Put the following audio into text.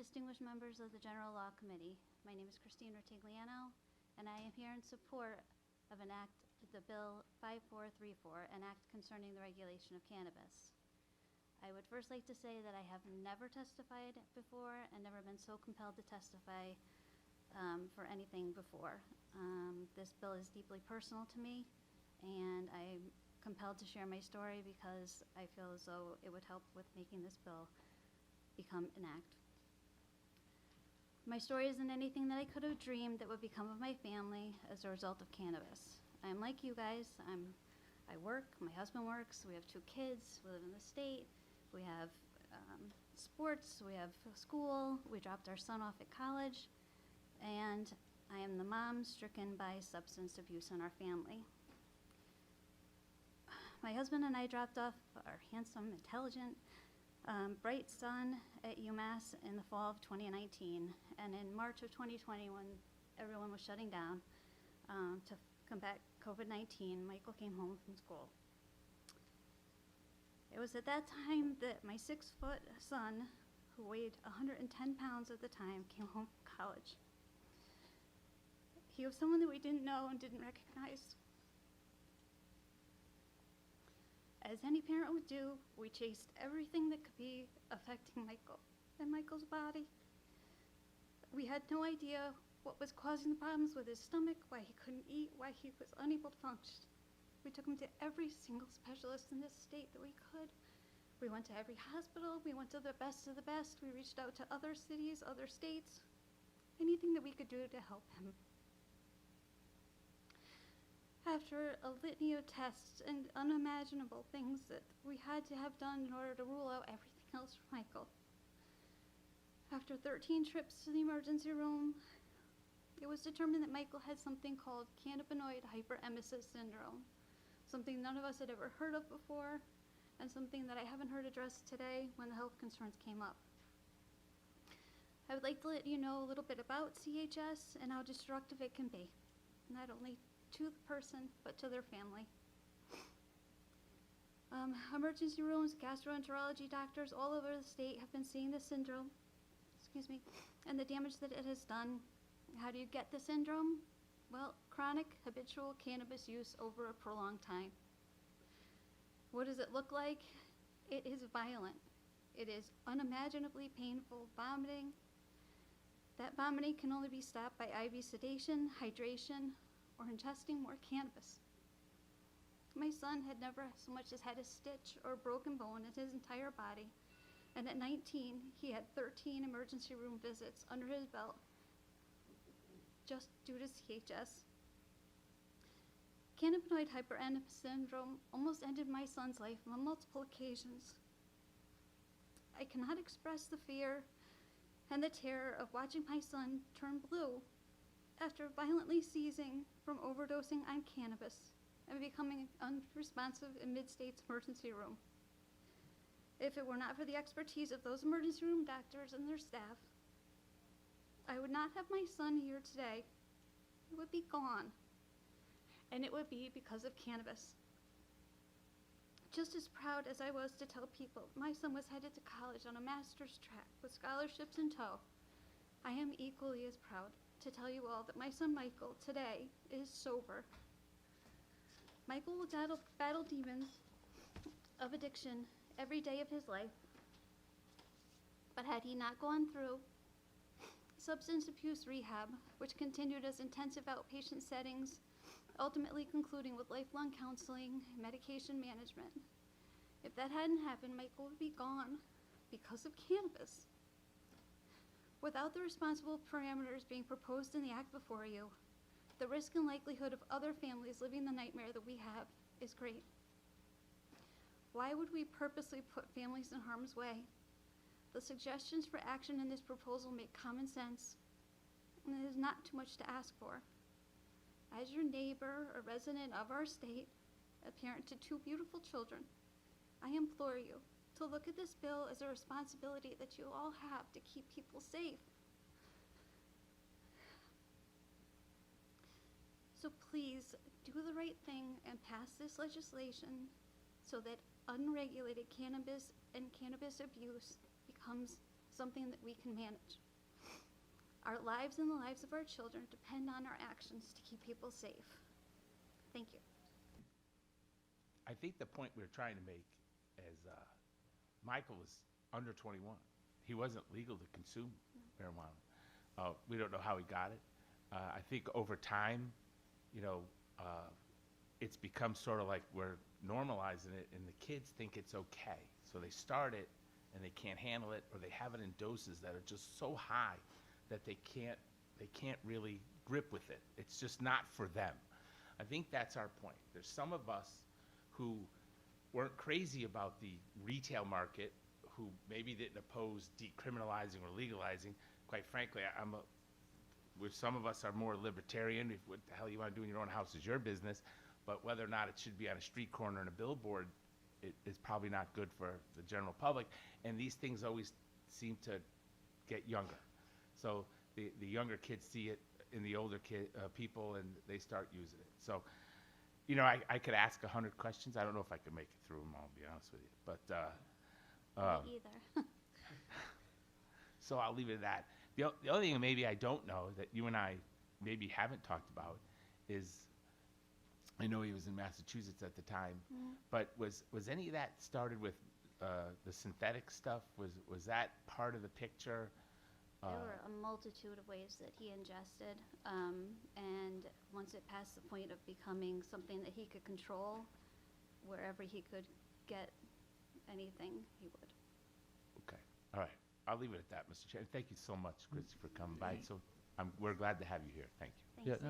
distinguished members of the General Law Committee. My name is Rep Rutigliano, and I am here in support of the Bill 5434, an act concerning the regulation of cannabis. I would first like to say that I have never testified before and never been so compelled to testify for anything before. This bill is deeply personal to me, and I'm compelled to share my story because I feel as though it would help with making this bill become an act. My story isn't anything that I could have dreamed that would become of my family as a result of cannabis. I'm like you guys. I work, my husband works, we have 2 kids, we live in the state, we have sports, we have school, we dropped our son off at college, and I am the mom stricken by substance abuse in our family. My husband and I dropped off our handsome, intelligent, bright son at UMass in the fall of 2019, and in March of 2020, when everyone was shutting down to combat COVID-19, Michael came home from school. It was at that time that my 6-foot son, who weighed 110 pounds at the time, came home from college. He was someone that we didn't know and didn't recognize. As any parent would do, we chased everything that could be affecting Michael and Michael's body. We had no idea what was causing the problems with his stomach, why he couldn't eat, why he was unable to function. We took him to every single specialist in this state that we could. We went to every hospital, we went to the best of the best, we reached out to other cities, other states, anything that we could do to help him. After a litany of tests and unimaginable things that we had to have done in order to rule out everything else for Michael, after 13 trips to the emergency room, it was determined that Michael had something called cannabinoid hyperemesis syndrome, something none of us had ever heard of before, and something that I haven't heard addressed today when the health concerns came up. I would like to let you know a little bit about CHS and how destructive it can be, not only to the person, but to their family. Emergency rooms, gastroenterology doctors all over the state have been seeing this syndrome, and the damage that it has done. How do you get the syndrome? Well, chronic habitual cannabis use over a prolonged time. What does it look like? It is violent. It is unimaginably painful vomiting. That vomiting can only be stopped by IV sedation, hydration, or ingesting more cannabis. My son had never so much as had a stitch or a broken bone in his entire body, and at 19, he had 13 emergency room visits under his belt just due to CHS. Cannabinoid hyperemesis syndrome almost ended my son's life on multiple occasions. I cannot express the fear and the terror of watching my son turn blue after violently seizing from overdosing on cannabis and becoming unresponsive in mid-state's emergency room. If it were not for the expertise of those emergency room doctors and their staff, I would not have my son here today. He would be gone, and it would be because of cannabis. Just as proud as I was to tell people my son was headed to college on a master's track with scholarships in tow, I am equally as proud to tell you all that my son Michael today is sober. Michael will battle demons of addiction every day of his life, but had he not gone through substance abuse rehab, which continued as intensive outpatient settings, ultimately concluding with lifelong counseling and medication management, if that hadn't happened, Michael would be gone because of cannabis. Without the responsible parameters being proposed in the act before you, the risk and likelihood of other families living the nightmare that we have is great. Why would we purposely put families in harm's way? The suggestions for action in this proposal make common sense, and it is not too much to ask for. As your neighbor, a resident of our state, a parent to 2 beautiful children, I implore you to look at this bill as a responsibility that you all have to keep people safe. So please do the right thing and pass this legislation so that unregulated cannabis and cannabis abuse becomes something that we can manage. Our lives and the lives of our children depend on our actions to keep people safe. Thank you. I think the point we're trying to make is Michael was under 21. He wasn't legal to consume marijuana. We don't know how he got it. I think over time, you know, it's become sort of like we're normalizing it, and the kids think it's okay. So they start it, and they can't handle it, or they have it in doses that are just so high that they can't really grip with it. It's just not for them. I think that's our point. There's some of us who weren't crazy about the retail market, who maybe didn't oppose decriminalizing or legalizing. Quite frankly, where some of us are more libertarian. If what the hell you want to do in your own house is your business, but whether or not it should be on a street corner and a billboard, it is probably not good for the general public. And these things always seem to get younger. So the younger kids see it in the older people, and they start using it. So, you know, I could ask 100 questions. I don't know if I could make it through them all, to be honest with you. But Me either. so I'll leave it at that. The only thing maybe I don't know that you and I maybe haven't talked about is, I know he was in Massachusetts at the time, but was any of that started with the synthetic stuff? Was that part of the picture? There were a multitude of ways that he ingested, and once it passed the point of becoming something that he could control, wherever he could get anything, he would. Okay, all right. I'll leave it at that, Mr. Chair. Thank you so much, Chris, for coming by. So we're glad to have you here. Thank you. Thanks. Yeah,